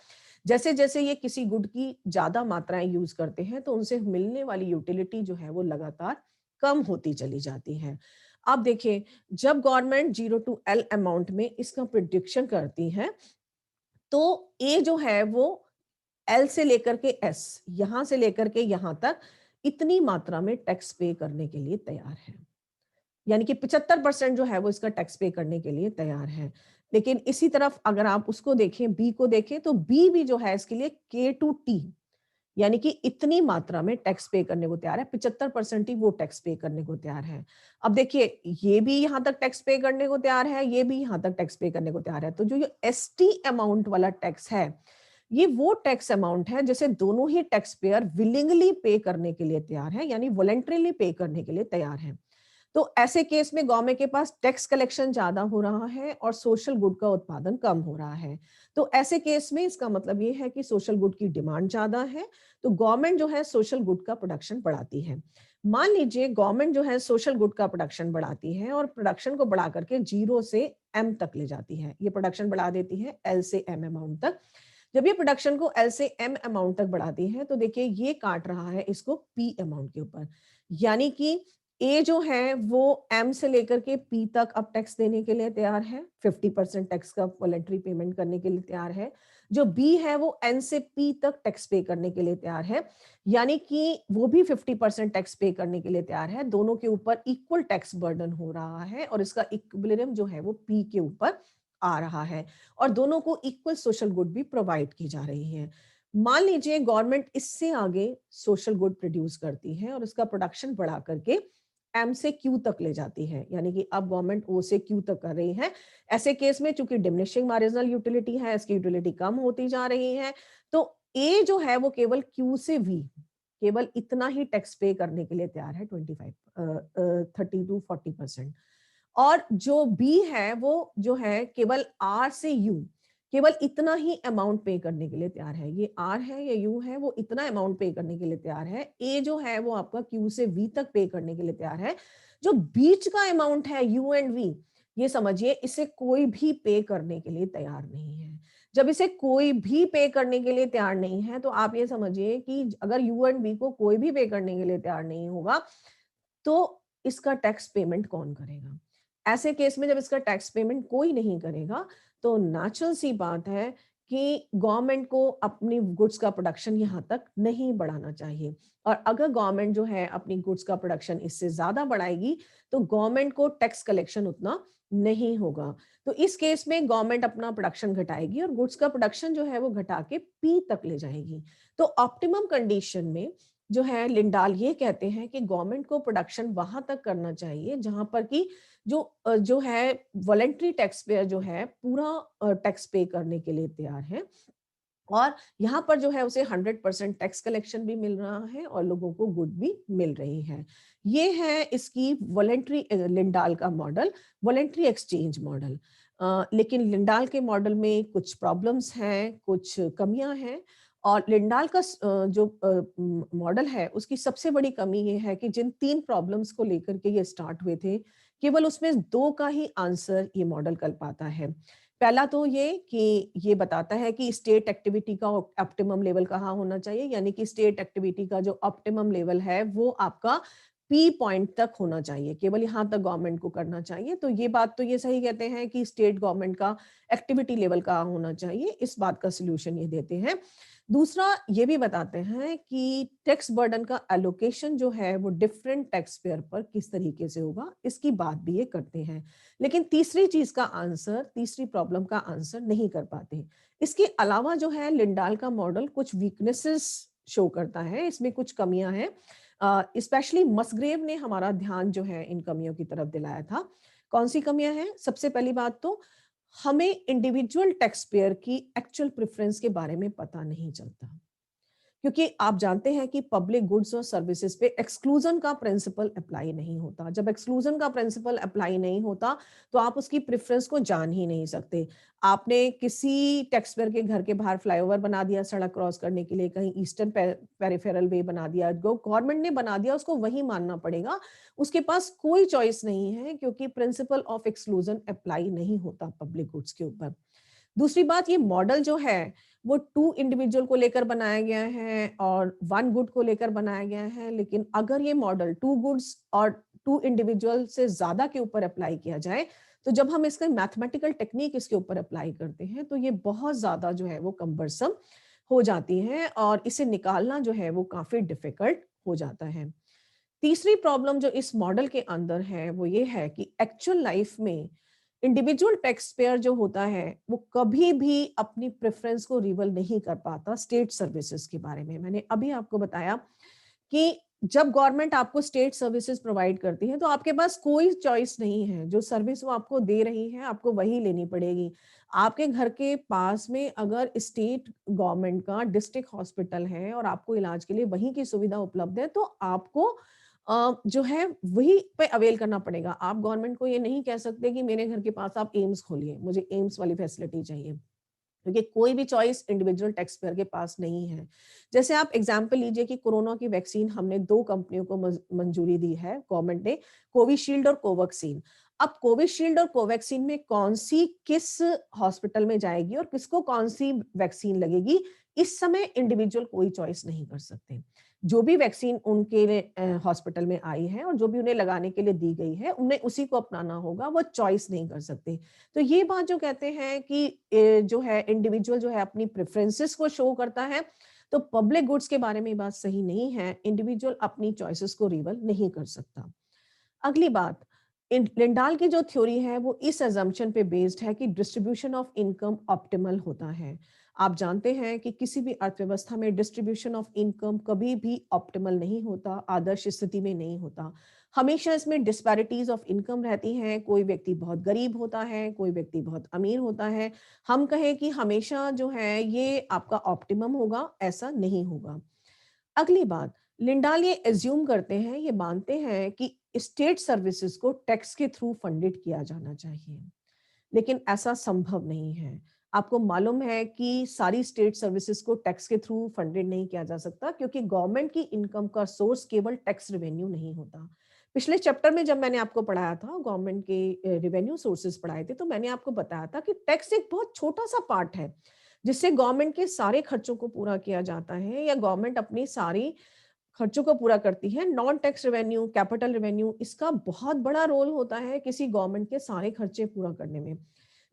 जैसे जैसे ये किसी गुड की ज्यादा मात्राएं यूज करते हैं तो उनसे मिलने वाली यूटिलिटी जो है वो लगातार कम होती चली जाती है। अब देखिए, जब गवर्नमेंट 0 टू एल अमाउंट में इसका प्रिडिक्शन करती है तो ए जो है वो एल से लेकर के एस, यहां से लेकर के यहां तक इतनी मात्रा में टैक्स पे करने के लिए तैयार है। यानी कि 75% जो है वो इसका टैक्स पे करने के लिए तैयार है। लेकिन इसी तरफ अगर आप उसको देखें, बी को देखें, तो बी भी जो है इसके लिए के टू टी, यानी कि इतनी मात्रा में टैक्स पे करने को तैयार है, 75% ही वो टैक्स पे करने को तैयार है। अब देखिए, ये भी यहाँ तक टैक्स पे करने को तैयार है, ये भी यहाँ तक टैक्स पे करने को तैयार है। तो जो ये एसटी अमाउंट वाला टैक्स है, ये वो टैक्स अमाउंट है जिसे दोनों ही टैक्स पेयर विलिंगली पे करने के लिए तैयार है, यानी वॉलंटरीली पे करने के लिए तैयार है। तो ऐसे केस में गवर्नमेंट के पास टैक्स कलेक्शन ज्यादा हो रहा है और सोशल गुड का उत्पादन कम हो रहा है। तो ऐसे केस में इसका मतलब ये है कि सोशल गुड की डिमांड ज्यादा है, तो गवर्नमेंट जो है सोशल गुड का प्रोडक्शन बढ़ाती है। मान लीजिए गवर्नमेंट जो है सोशल गुड का प्रोडक्शन बढ़ाती है और प्रोडक्शन को बढ़ा करके 0 से M तक ले जाती है। ये प्रोडक्शन बढ़ा देती है L से M अमाउंट तक। जब ये प्रोडक्शन को L से M अमाउंट तक बढ़ाती है तो देखिए ये काट रहा है इसको P अमाउंट के ऊपर, यानी कि ए जो है वो एम से लेकर के पी तक अब टैक्स देने के लिए तैयार है, 50% टैक्स का वॉलंटरी पेमेंट करने के लिए तैयार है। जो बी है वो एन से पी तक टैक्स पे करने के लिए तैयार है, यानी कि वो भी 50% टैक्स पे करने के लिए तैयार है। दोनों के ऊपर इक्वल टैक्स बर्डन हो रहा है और इसका इक्विलिब्रियम जो है वो पी के ऊपर आ रहा है और दोनों को इक्वल सोशल गुड भी प्रोवाइड की जा रही है। मान लीजिए गवर्नमेंट इससे आगे सोशल गुड प्रोड्यूस करती है और उसका प्रोडक्शन बढ़ा करके एम से क्यू तक ले जाती है, यानी कि अब गवर्नमेंट ओ से क्यू तक कर रही है। ऐसे केस में चूंकि डिमिनिशिंग मार्जिनल यूटिलिटी है, इसकी यूटिलिटी कम होती जा रही है, तो ए जो है वो केवल क्यू से वी केवल इतना ही टैक्स पे करने के लिए तैयार है, 30 to 40%। और जो बी है वो जो है केवल आर से यू केवल इतना ही अमाउंट पे करने के लिए तैयार है। ये आर है या यू है, वो इतना अमाउंट पे करने के लिए तैयार है। ए जो है वो आपका क्यू से वी तक पे करने के लिए तैयार है। जो बीच का अमाउंट है यू एंड वी, ये समझिए इसे कोई भी पे करने के लिए तैयार नहीं है। जब इसे कोई भी पे करने के लिए तैयार नहीं है तो आप ये समझिए कि अगर यू एंड वी को कोई भी पे करने के लिए तैयार नहीं होगा तो इसका टैक्स पेमेंट कौन करेगा? ऐसे केस में जब इसका टैक्स पेमेंट कोई नहीं करेगा तो नेचुरल सी बात है कि गवर्नमेंट को अपनी गुड्स का प्रोडक्शन यहाँ तक नहीं बढ़ाना चाहिए। और अगर गवर्नमेंट जो है अपनी गुड्स का प्रोडक्शन इससे ज्यादा बढ़ाएगी तो गवर्नमेंट को टैक्स कलेक्शन उतना नहीं होगा। तो इस केस में गवर्नमेंट अपना प्रोडक्शन घटाएगी और गुड्स का प्रोडक्शन जो है वो घटा के पी तक ले जाएगी। तो ऑप्टिमम कंडीशन में जो है लिंडाल ये कहते हैं कि गवर्नमेंट को प्रोडक्शन वहां तक करना चाहिए जहां पर कि जो है वॉलंटरी टैक्स पेयर जो है पूरा टैक्स पे करने के लिए तैयार है और यहाँ पर जो है उसे 100% टैक्स कलेक्शन भी मिल रहा है और लोगों को गुड भी मिल रही है। ये है इसकी वॉलंटरी लिंडाल का मॉडल, वॉलंटरी एक्सचेंज मॉडल। लेकिन लिंडाल के मॉडल में कुछ प्रॉब्लम्स हैं, कुछ कमियां हैं और लिंडाल का जो मॉडल है उसकी सबसे बड़ी कमी ये है कि जिन 3 प्रॉब्लम्स को लेकर के ये स्टार्ट हुए थे, केवल उसमें 2 का ही आंसर ये मॉडल कर पाता है। पहला तो ये कि ये बताता है कि स्टेट एक्टिविटी का ऑप्टिमम लेवल कहाँ होना चाहिए, यानी कि स्टेट एक्टिविटी का जो ऑप्टिमम लेवल है वो आपका पी पॉइंट तक होना चाहिए, केवल यहाँ तक गवर्नमेंट को करना चाहिए। तो ये बात तो ये सही कहते हैं कि स्टेट गवर्नमेंट का एक्टिविटी लेवल कहाँ होना चाहिए, इस बात का सोल्यूशन ये देते हैं। दूसरा ये भी बताते हैं कि टैक्स बर्डन का एलोकेशन जो है वो डिफरेंट टैक्स पेयर पर किस तरीके से होगा, इसकी बात भी ये करते हैं। लेकिन तीसरी चीज का आंसर, तीसरी प्रॉब्लम का आंसर नहीं कर पाते। इसके अलावा जो है लिंडाल का मॉडल कुछ वीकनेसेस शो करता है, इसमें कुछ कमियां हैं। स्पेशली मसग्रेव ने हमारा ध्यान जो है इन कमियों की तरफ दिलाया था। कौन सी कमियां हैं? सबसे पहली बात तो हमें इंडिविजुअल टैक्स पेयर की एक्चुअल प्रेफरेंस के बारे में पता नहीं चलता, क्योंकि आप जानते हैं कि पब्लिक गुड्स और सर्विसेज पे एक्सक्लूजन का प्रिंसिपल अप्लाई नहीं होता। जब एक्सक्लूजन का प्रिंसिपल अप्लाई नहीं होता तो आप उसकी प्रेफरेंस को जान ही नहीं सकते। आपने किसी टैक्स पेयर के घर के बाहर फ्लाईओवर बना दिया सड़क क्रॉस करने के लिए, कहीं ईस्टर्न पेरिफेरल वे बना दिया, जो गवर्नमेंट ने बना दिया उसको वही मानना पड़ेगा। उसके पास कोई चॉइस नहीं है क्योंकि प्रिंसिपल ऑफ एक्सक्लूजन अप्लाई नहीं होता पब्लिक गुड्स के ऊपर। दूसरी बात, ये मॉडल जो है वो 2 इंडिविजुअल को लेकर बनाया गया है और 1 गुड को लेकर बनाया गया है। लेकिन अगर ये मॉडल 2 गुड्स और 2 इंडिविजुअल से ज्यादा के ऊपर अप्लाई किया जाए तो जब हम इसका मैथमेटिकल टेक्निक इसके ऊपर अप्लाई करते हैं तो ये बहुत ज्यादा जो है वो कम्बरसम हो जाती है और इसे निकालना जो है वो काफी डिफिकल्ट हो जाता है। तीसरी प्रॉब्लम जो इस मॉडल के अंदर है वो ये है कि एक्चुअल लाइफ में इंडिविजुअल टैक्स पेयर जो होता है वो कभी भी अपनी प्रेफरेंस को रिवल नहीं कर पाता स्टेट सर्विसेज के बारे में। मैंने अभी आपको बताया कि जब गवर्नमेंट आपको स्टेट सर्विसेज प्रोवाइड करती है तो आपके पास कोई चॉइस नहीं है, जो सर्विस वो आपको दे रही है आपको वही लेनी पड़ेगी। आपके घर के पास में अगर स्टेट गवर्नमेंट का डिस्ट्रिक्ट हॉस्पिटल है और आपको इलाज के लिए वहीं की सुविधा उपलब्ध है तो आपको जो है वही पे अवेल करना पड़ेगा। आप गवर्नमेंट को ये नहीं कह सकते कि मेरे घर के पास आप एम्स खोलिए, मुझे एम्स वाली फैसिलिटी चाहिए, क्योंकि कोई भी चॉइस इंडिविजुअल टैक्स पेयर के पास नहीं है। जैसे आप एग्जांपल लीजिए कि कोरोना की वैक्सीन हमने 2 कंपनियों को मंजूरी दी है गवर्नमेंट ने, कोविशील्ड और कोवैक्सीन। अब कोविशील्ड और कोवैक्सीन में कौन सी किस हॉस्पिटल में जाएगी और किसको कौन सी वैक्सीन लगेगी, इस समय इंडिविजुअल कोई चॉइस नहीं कर सकते। जो भी वैक्सीन उनके हॉस्पिटल में आई है और जो भी उन्हें लगाने के लिए दी गई है उन्हें उसी को अपनाना होगा, वो चॉइस नहीं कर सकते। तो ये बात जो कहते हैं कि जो है इंडिविजुअल जो है अपनी प्रेफरेंसेस को शो करता है, तो पब्लिक गुड्स के बारे में ये बात सही नहीं है। इंडिविजुअल अपनी चॉइसेस को रिवल नहीं कर सकता। अगली बात, लिंडाल की जो थ्योरी है वो इस अजम्पशन पे बेस्ड है कि डिस्ट्रीब्यूशन ऑफ इनकम ऑप्टिमल होता है। आप जानते हैं कि किसी भी अर्थव्यवस्था में डिस्ट्रीब्यूशन ऑफ इनकम कभी भी ऑप्टिमल नहीं होता, आदर्श स्थिति में नहीं होता। हमेशा इसमें डिस्पैरिटीज ऑफ इनकम रहती हैं, कोई व्यक्ति बहुत गरीब होता है, कोई व्यक्ति बहुत अमीर होता है। हम कहें कि हमेशा जो है ये आपका ऑप्टिमम होगा, ऐसा नहीं होगा। अगली बात, लिंडाल ये एज्यूम करते हैं, ये मानते हैं कि स्टेट सर्विसेज को टैक्स के थ्रू फंडेड किया जाना चाहिए, लेकिन ऐसा संभव नहीं है। आपको मालूम है कि सारी स्टेट सर्विसेज को टैक्स के थ्रू फंडेड नहीं किया जा सकता, क्योंकि गवर्नमेंट की इनकम का सोर्स केवल टैक्स रेवेन्यू नहीं होता। पिछले चैप्टर में जब मैंने आपको पढ़ाया था, गवर्नमेंट के रेवेन्यू सोर्सेज पढ़ाए थे, तो मैंने आपको बताया था कि टैक्स एक बहुत छोटा सा पार्ट है जिससे गवर्नमेंट के सारे खर्चों को पूरा किया जाता है, या गवर्नमेंट अपनी सारी खर्चों को पूरा करती है। Non tax revenue, capital revenue, इसका बहुत बड़ा रोल होता है किसी गवर्नमेंट के सारे खर्चे पूरा करने में।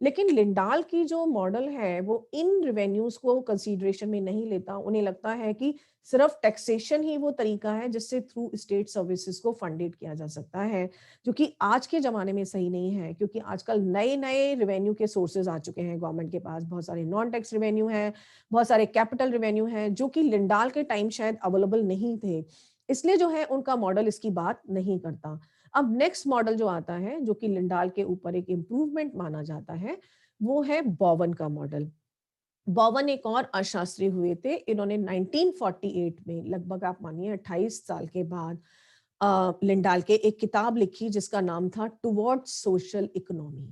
लेकिन लिंडाल की जो मॉडल है वो इन रेवेन्यूज को कंसीडरेशन में नहीं लेता। उन्हें लगता है कि सिर्फ टैक्सेशन ही वो तरीका है जिससे थ्रू स्टेट सर्विसेज को फंडेड किया जा सकता है, जो कि आज के जमाने में सही नहीं है, क्योंकि आजकल नए नए रेवेन्यू के सोर्सेज आ चुके हैं गवर्नमेंट के पास। बहुत सारे नॉन टैक्स रेवेन्यू है, बहुत सारे कैपिटल रेवेन्यू है, जो कि लिंडाल के टाइम शायद अवेलेबल नहीं थे। इसलिए जो है उनका मॉडल इसकी बात नहीं करता। अब नेक्स्ट मॉडल जो आता है, जो कि लिंडाल के ऊपर एक इम्प्रूवमेंट माना जाता है, वो है बोवन का मॉडल। बोवन एक और अर्थशास्त्री हुए थे। इन्होंने 1948 में, लगभग आप मानिए 28 साल के बाद, लिंडाल के एक किताब लिखी जिसका नाम था टुवर्ड्स सोशल इकोनॉमी।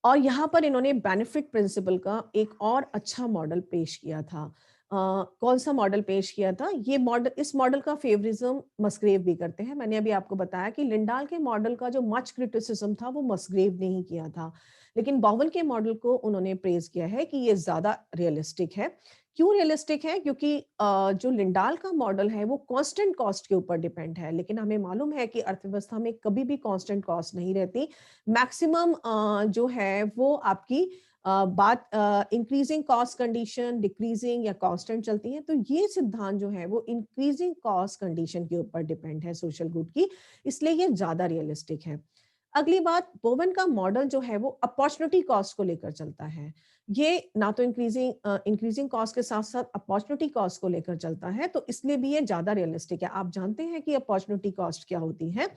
और यहाँ पर इन्होंने बेनिफिट प्रिंसिपल का एक और अच्छा मॉडल पेश किया था। कौन सा मॉडल पेश किया था? ये मॉडल, इस मॉडल का फेवरिज्म मस्ग्रेव भी करते हैं। मैंने अभी आपको बताया कि लिंडाल के मॉडल का जो मच क्रिटिसिज्म था वो मस्ग्रेव ने ही किया था, लेकिन बोवन के मॉडल को उन्होंने प्रेज किया है कि ये ज्यादा रियलिस्टिक है। क्यों रियलिस्टिक है? क्योंकि जो लिंडाल का मॉडल है वो कांस्टेंट कॉस्ट के ऊपर डिपेंड है, लेकिन हमें मालूम है कि अर्थव्यवस्था में कभी भी कांस्टेंट कॉस्ट नहीं रहती। मैक्सिमम जो है वो आपकी बात इंक्रीजिंग कॉस्ट कंडीशन, डिक्रीजिंग या कांस्टेंट चलती है। तो ये सिद्धांत जो है वो इंक्रीजिंग कॉस्ट कंडीशन के ऊपर डिपेंड है सोशल गुड की, इसलिए ये ज्यादा रियलिस्टिक है। अगली बात, बोवन का मॉडल जो है वो अपॉर्चुनिटी कॉस्ट को लेकर चलता है। ये ना तो इंक्रीजिंग कॉस्ट के साथ साथ अपॉर्चुनिटी कॉस्ट को लेकर चलता है, तो इसलिए भी ये ज्यादा रियलिस्टिक है। आप जानते हैं कि अपॉर्चुनिटी कॉस्ट क्या होती है?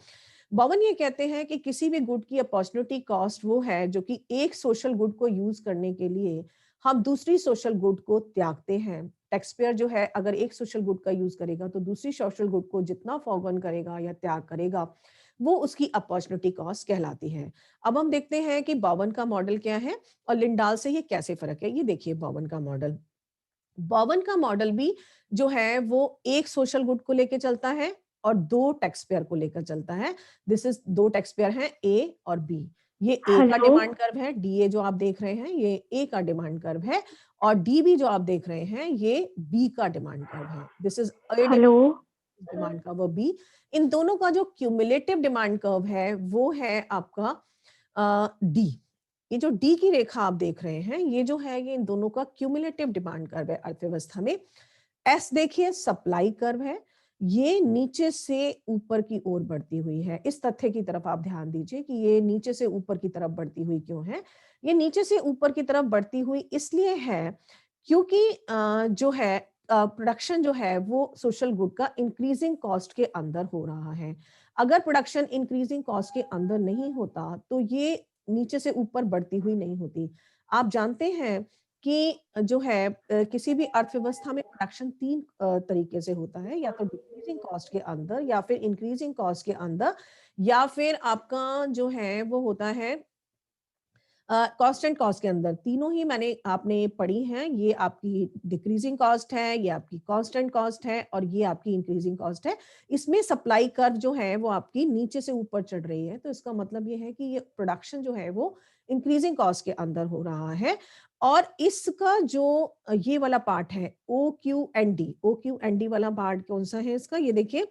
बोवन ये कहते हैं कि किसी भी गुड की अपॉर्चुनिटी कॉस्ट वो है जो कि एक सोशल गुड को यूज करने के लिए हम दूसरी सोशल गुड को त्यागते हैं। टैक्स पेयर जो है अगर एक सोशल गुड का यूज करेगा तो दूसरी सोशल गुड को जितना फॉरगॉन करेगा या त्याग करेगा, वो उसकी अपॉर्चुनिटी कॉस्ट कहलाती है। अब हम देखते हैं कि बोवन का मॉडल क्या है और लिंडाल से ये कैसे फर्क है। ये देखिए बोवन का मॉडल। बोवन का मॉडल भी जो है वो एक सोशल गुड को लेकर चलता है और दो टैक्स पेयर को लेकर चलता है। दिस इज, दो टैक्स पेयर हैं ए और बी। ये ए का हेलो। डिमांड कर्व है, डीए जो आप देख रहे हैं ये ए का डिमांड कर्व है, और डीबी जो आप देख रहे हैं ये बी का डिमांड कर्व है। This is a hello. Demand curve और बी। इन दोनों का जो क्यूमुलेटिव डिमांड कर्व है वो है आपका डी। ये जो डी की रेखा आप देख रहे हैं ये जो है ये इन दोनों का क्यूमुलेटिव डिमांड कर्व है अर्थव्यवस्था में। एस देखिए सप्लाई कर्व है, ये नीचे से ऊपर की ओर बढ़ती हुई है। इस तथ्य की तरफ आप ध्यान दीजिए कि ये नीचे से ऊपर की तरफ बढ़ती हुई क्यों है? ये नीचे से ऊपर की तरफ बढ़ती हुई इसलिए है क्योंकि जो है प्रोडक्शन जो है वो सोशल गुड का इंक्रीजिंग कॉस्ट के अंदर हो रहा है। अगर प्रोडक्शन इंक्रीजिंग कॉस्ट के अंदर नहीं होता तो ये नीचे से ऊपर बढ़ती हुई नहीं होती। आप जानते हैं कि जो है किसी भी अर्थव्यवस्था में प्रोडक्शन 3 तरीके से होता है, या तो डिक्रीजिंग कॉस्ट के अंदर, या फिर इंक्रीजिंग कॉस्ट के अंदर, या फिर आपका जो है वो होता है कॉस्ट एंड कॉस्ट के अंदर। तीनों ही मैंने आपने पढ़ी हैं। ये आपकी डिक्रीजिंग कॉस्ट है, ये आपकी कांस्टेंट कॉस्ट है, और ये आपकी इंक्रीजिंग कॉस्ट है। इसमें सप्लाई कर्व जो है वो आपकी नीचे से ऊपर चढ़ रही है, तो इसका मतलब ये है कि ये प्रोडक्शन जो है वो इंक्रीजिंग कॉस्ट के अंदर हो रहा है। और इसका जो ये वाला पार्ट है ओ क्यू एन डी वाला पार्ट कौन सा है इसका, ये देखिए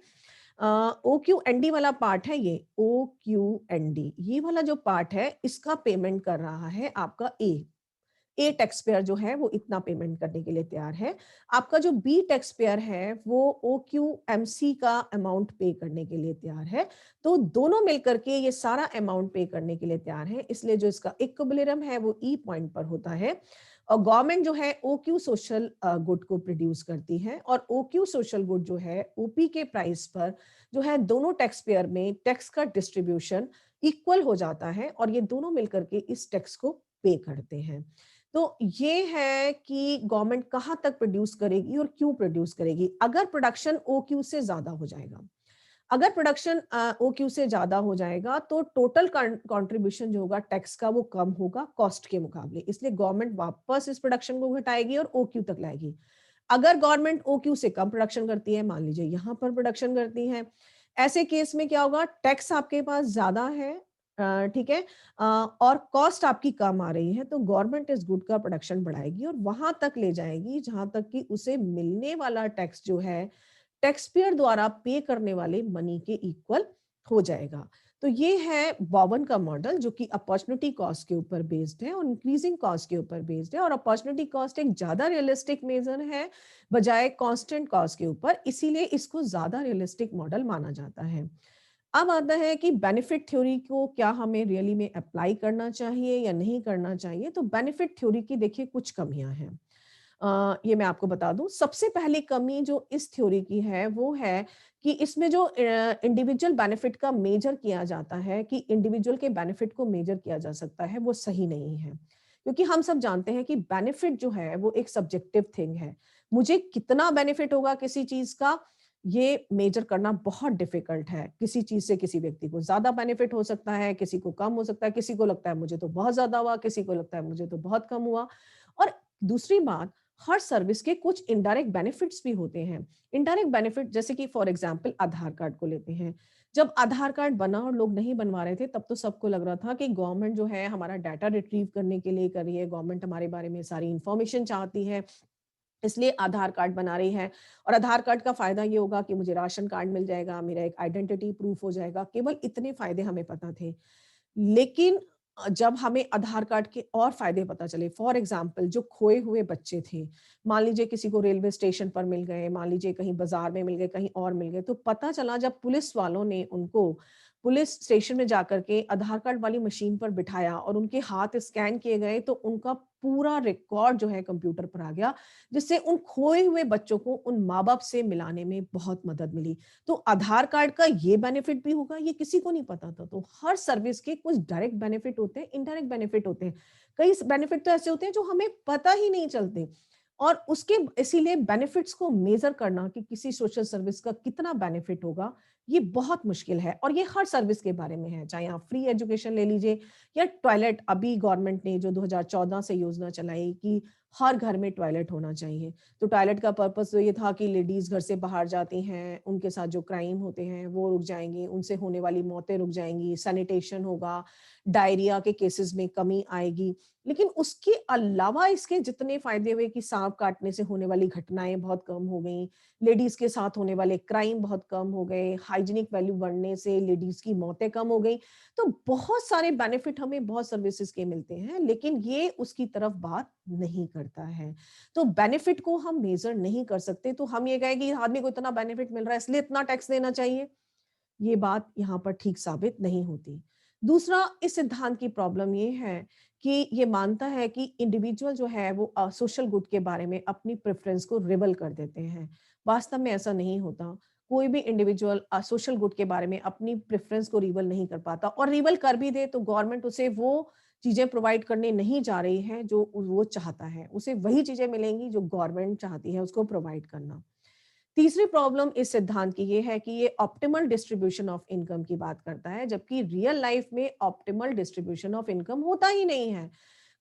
ओ क्यू एन डी वाला पार्ट है, ये ओ क्यू एन डी, ये वाला जो पार्ट है इसका पेमेंट कर रहा है आपका ए टैक्स पेयर जो है वो इतना पेमेंट करने के लिए तैयार है। आपका जो बी टैक्स पेयर है वो ओ क्यू एम सी का अमाउंट पे करने के लिए तैयार है। तो दोनों मिलकर के ये सारा अमाउंट पे करने के लिए तैयार है, इसलिए जो इसका इक्विलिब्रियम है वो ई पॉइंट पर होता है। और गवर्नमेंट जो है ओ क्यू सोशल गुड को प्रोड्यूस करती है, और ओ क्यू सोशल गुड जो है ओपी के प्राइस पर जो है दोनों टैक्स पेयर में टैक्स का डिस्ट्रीब्यूशन इक्वल हो जाता है, और ये दोनों मिलकर के इस टैक्स को पे करते हैं। तो ये है कि गवर्नमेंट कहाँ तक प्रोड्यूस करेगी और क्यों प्रोड्यूस करेगी। अगर प्रोडक्शन ओ क्यू से ज्यादा हो जाएगा, अगर प्रोडक्शन ओ क्यू से ज्यादा हो जाएगा तो टोटल कंट्रीब्यूशन जो होगा टैक्स का वो कम होगा कॉस्ट के मुकाबले, इसलिए गवर्नमेंट वापस इस प्रोडक्शन को घटाएगी और ओ क्यू तक लाएगी। अगर गवर्नमेंट ओ क्यू से कम प्रोडक्शन करती है, मान लीजिए यहाँ पर प्रोडक्शन करती है, ऐसे केस में क्या होगा, टैक्स आपके पास ज्यादा है, ठीक है, और कॉस्ट आपकी कम आ रही है, तो गवर्नमेंट इस गुड का प्रोडक्शन बढ़ाएगी और वहां तक ले जाएगी जहां तक कि उसे मिलने वाला टैक्स जो है टैक्स पेयर द्वारा पे करने वाले मनी के इक्वल हो जाएगा। तो ये है बॉवन का मॉडल जो कि अपॉर्चुनिटी कॉस्ट के ऊपर बेस्ड है और इंक्रीजिंग कॉस्ट के ऊपर बेस्ड है, और अपॉर्चुनिटी कॉस्ट एक ज्यादा रियलिस्टिक मेजर है बजाय कांस्टेंट कॉस्ट के ऊपर, इसीलिए इसको ज्यादा रियलिस्टिक मॉडल माना जाता है। अब आता है कि बेनिफिट थ्योरी को क्या हमें रियली में अप्लाई करना चाहिए या नहीं करना चाहिए। तो बेनिफिट थ्योरी की देखिए कुछ कमियां हैं, ये मैं आपको बता दूं। सबसे पहली कमी जो इस थ्योरी की है वो है कि इसमें जो इंडिविजुअल बेनिफिट का मेजर किया जाता है कि इंडिविजुअल के बेनिफिट को मेजर किया जा सकता है, वो सही नहीं है, क्योंकि हम सब जानते हैं कि बेनिफिट जो है वो एक सब्जेक्टिव थिंग है। मुझे कितना बेनिफिट होगा किसी चीज का, ये मेजर करना बहुत डिफिकल्ट है। किसी चीज से किसी व्यक्ति को ज्यादा बेनिफिट हो सकता है, किसी को कम हो सकता है, किसी को लगता है मुझे तो बहुत ज्यादा हुआ, किसी को लगता है मुझे तो बहुत कम हुआ। और दूसरी बात, हर सर्विस के कुछ इनडायरेक्ट बेनिफिट्स भी होते हैं। इनडायरेक्ट बेनिफिट जैसे कि फॉर एग्जांपल आधार कार्ड को लेते हैं। जब आधार कार्ड बना और लोग नहीं बनवा रहे थे, तब तो सबको लग रहा था कि गवर्नमेंट जो है हमारा डाटा रिट्रीव करने के लिए कर रही है, गवर्नमेंट हमारे बारे में सारी इंफॉर्मेशन चाहती है, इसलिए आधार कार्ड बना रही है। और आधार कार्ड का फायदा ये होगा कि मुझे राशन कार्ड मिल जाएगा, मेरा एक आइडेंटिटी प्रूफ हो जाएगा, केवल इतने फायदे हमें पता थे। लेकिन जब हमें आधार कार्ड के और फायदे पता चले, फॉर एग्जाम्पल जो खोए हुए बच्चे थे, मान लीजिए किसी को रेलवे स्टेशन पर मिल गए, मान लीजिए कहीं बाजार में मिल गए, कहीं और मिल गए, तो पता चला जब पुलिस वालों ने उनको पुलिस स्टेशन में जाकर के आधार कार्ड वाली मशीन पर बिठाया और उनके हाथ स्कैन किए गए, तो उनका पूरा रिकॉर्ड जो है कंप्यूटर पर आ गया, जिससे उन खोए हुए बच्चों को उन माँ बाप से मिलाने में बहुत मदद मिली। तो आधार कार्ड का ये बेनिफिट भी होगा, ये किसी को नहीं पता था। तो हर सर्विस के कुछ डायरेक्ट बेनिफिट होते हैं, इनडायरेक्ट बेनिफिट होते हैं। कई बेनिफिट तो ऐसे होते हैं जो हमें पता ही नहीं चलते, और उसके इसीलिए बेनिफिट्स को मेजर करना कि किसी सोशल सर्विस का कितना बेनिफिट होगा, ये बहुत मुश्किल है। और ये हर सर्विस के बारे में है, चाहे आप फ्री एजुकेशन ले लीजिए या टॉयलेट। अभी गवर्नमेंट ने जो 2014 से योजना चलाई कि हर घर में टॉयलेट होना चाहिए, तो टॉयलेट का पर्पस तो ये था कि लेडीज घर से बाहर जाती हैं, उनके साथ जो क्राइम होते हैं वो रुक जाएंगे, उनसे होने वाली मौतें रुक जाएंगी, सैनिटेशन होगा, डायरिया के केसेस में कमी आएगी। लेकिन उसके अलावा इसके जितने फायदे हुए कि सांप काटने से होने वाली घटनाएं बहुत कम हो गई, लेडीज के साथ होने वाले क्राइम बहुत कम हो गए, हाइजीनिक वैल्यू बढ़ने से लेडीज की मौतें कम हो गई। तो बहुत सारे बेनिफिट हमें बहुत सर्विसेज के मिलते हैं, लेकिन ये उसकी तरफ बात नहीं करता है। तो बेनिफिट को हम मेजर नहीं कर सकते, तो हम ये कहें कि आदमी को इतना बेनिफिट मिल रहा है इसलिए इतना टैक्स देना चाहिए, ये बात यहाँ पर ठीक साबित नहीं होती। दूसरा, इस सिद्धांत की प्रॉब्लम ये है कि ये मानता है कि इंडिविजुअल जो है वो सोशल गुड के बारे में अपनी प्रेफरेंस को रिबल कर देते हैं। वास्तव में ऐसा नहीं होता। कोई भी इंडिविजुअल सोशल गुड के बारे में अपनी प्रेफरेंस को रिबल नहीं कर पाता, और रिबल कर भी दे तो गवर्नमेंट उसे वो चीजें प्रोवाइड करने नहीं जा रही है जो वो चाहता है। उसे वही चीजें मिलेंगी जो गवर्नमेंट चाहती है उसको प्रोवाइड करना। तीसरी प्रॉब्लम इस सिद्धांत की ये है कि ये ऑप्टिमल डिस्ट्रीब्यूशन ऑफ इनकम की बात करता है, जबकि रियल लाइफ में ऑप्टिमल डिस्ट्रीब्यूशन ऑफ इनकम होता ही नहीं है।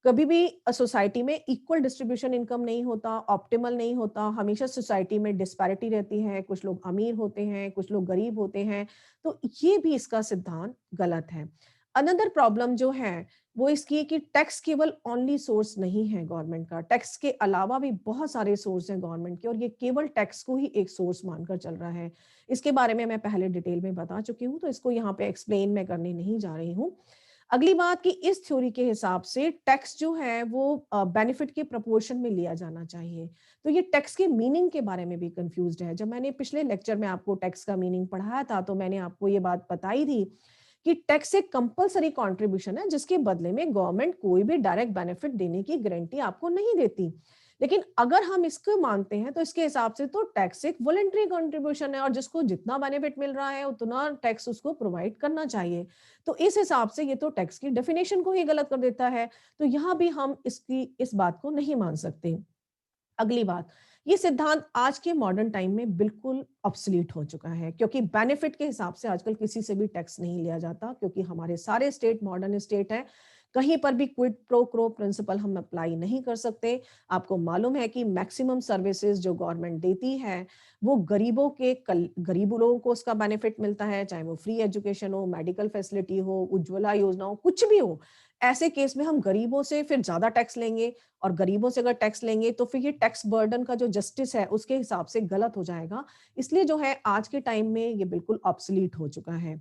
कभी भी सोसाइटी में इक्वल डिस्ट्रीब्यूशन इनकम नहीं होता, ऑप्टिमल नहीं होता। हमेशा सोसाइटी में डिस्पैरिटी रहती है, कुछ लोग अमीर होते हैं, कुछ लोग गरीब होते हैं। तो ये भी इसका सिद्धांत गलत है। अनदर प्रॉब्लम जो है वो इसकी कि टैक्स केवल ओनली सोर्स नहीं है गवर्नमेंट का। टैक्स के अलावा भी बहुत सारे सोर्स हैं गवर्नमेंट के, और ये केवल टैक्स को ही एक सोर्स मानकर चल रहा है। इसके बारे में मैं पहले डिटेल में बता चुकी हूँ, तो इसको यहाँ पे एक्सप्लेन मैं करने नहीं जा रही हूँ। अगली बात कि इस थ्योरी के हिसाब से टैक्स जो है वो बेनिफिट के प्रोपोर्शन में लिया जाना चाहिए। तो ये टैक्स के मीनिंग के बारे में भी कंफ्यूज्ड है। जब मैंने पिछले लेक्चर में आपको टैक्स का मीनिंग पढ़ाया था तो मैंने आपको ये बात बताई थी कि टैक्स एक कंपलसरी कंट्रीब्यूशन है, जिसके बदले में गवर्नमेंट कोई भी डायरेक्ट बेनिफिट देने की गारंटी आपको नहीं देती। लेकिन अगर हम इसको मानते हैं तो इसके हिसाब से तो टैक्स एक वॉलंटरी कंट्रीब्यूशन है, और जिसको जितना बेनिफिट मिल रहा है उतना टैक्स उसको प्रोवाइड करना चाहिए। तो इस हिसाब से ये तो टैक्स की डेफिनेशन को ही गलत कर देता है। तो यहाँ भी हम इस बात को नहीं मान सकते। अगली बात, ये सिद्धांत आज के मॉडर्न टाइम में बिल्कुल ऑब्सोलीट हो चुका है, क्योंकि बेनिफिट के हिसाब से आजकल किसी से भी टैक्स नहीं लिया जाता, क्योंकि हमारे सारे स्टेट मॉडर्न स्टेट है। कहीं पर भी क्विड प्रो क्रो प्रिंसिपल हम अप्लाई नहीं कर सकते। आपको मालूम है कि मैक्सिमम सर्विसेज जो गवर्नमेंट देती है वो गरीब लोगों को उसका बेनिफिट मिलता है, चाहे वो फ्री एजुकेशन हो, मेडिकल फैसिलिटी हो, उज्ज्वला योजना हो, कुछ भी हो। ऐसे केस में हम गरीबों से फिर ज्यादा टैक्स लेंगे, और गरीबों से अगर टैक्स लेंगे तो फिर ये टैक्स बर्डन का जो जस्टिस है उसके हिसाब से गलत हो जाएगा। इसलिए जो है आज के टाइम में ये बिल्कुल ऑब्सोलीट हो चुका है।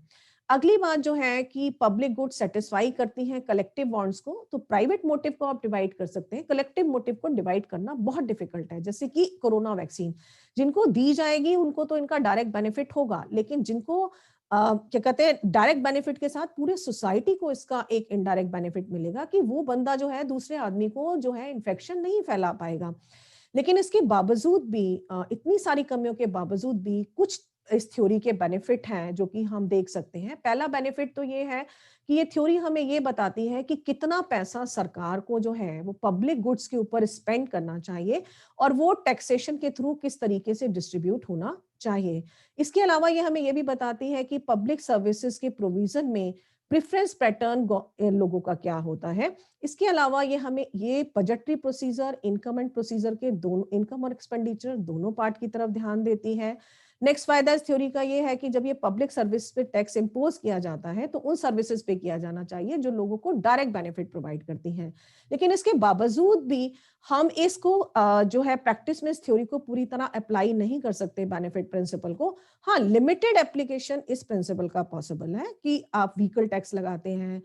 अगली बात जो है कि पब्लिक गुड सेटिस्फाई करती हैं कलेक्टिव वांट्स को, तो प्राइवेट मोटिव को आप डिवाइड कर सकते हैं, कलेक्टिव मोटिव को डिवाइड करना बहुत डिफिकल्ट है। जैसे कि कोरोना वैक्सीन जिनको दी जाएगी उनको तो इनका डायरेक्ट बेनिफिट होगा, लेकिन जिनको क्या कहते हैं डायरेक्ट बेनिफिट के साथ पूरे सोसाइटी को इसका एक इनडायरेक्ट बेनिफिट मिलेगा कि वो बंदा जो है दूसरे आदमी को जो है इन्फेक्शन नहीं फैला पाएगा। लेकिन इसके बावजूद भी इतनी सारी कमियों के बावजूद भी कुछ इस थ्योरी के बेनिफिट हैं जो कि हम देख सकते हैं। पहला बेनिफिट तो ये है कि ये थ्योरी हमें ये बताती है कि कितना पैसा सरकार को जो है वो पब्लिक गुड्स के ऊपर स्पेंड करना चाहिए, और वो टैक्सेशन के थ्रू किस तरीके से डिस्ट्रीब्यूट होना चाहिए। इसके अलावा ये हमें ये भी बताती है कि पब्लिक सर्विसेज के प्रोविजन में प्रेफरेंस पैटर्न लोगों का क्या होता है। इसके अलावा ये हमें ये budgetary procedure, income and procedure के दोनों, इनकम और एक्सपेंडिचर दोनों पार्ट की तरफ ध्यान देती है। नेक्स्ट फायदा इस थ्योरी का ये है कि जब ये पब्लिक सर्विस पे टैक्स इंपोज किया जाता है तो उन सर्विसेज पे किया जाना चाहिए जो लोगों को डायरेक्ट बेनिफिट प्रोवाइड करती हैं। लेकिन इसके बावजूद भी हम इसको जो है प्रैक्टिस में इस थ्योरी को पूरी तरह अप्लाई नहीं कर सकते बेनिफिट प्रिंसिपल को। हाँ, लिमिटेड एप्लीकेशन इस प्रिंसिपल का पॉसिबल है कि आप व्हीकल टैक्स लगाते हैं,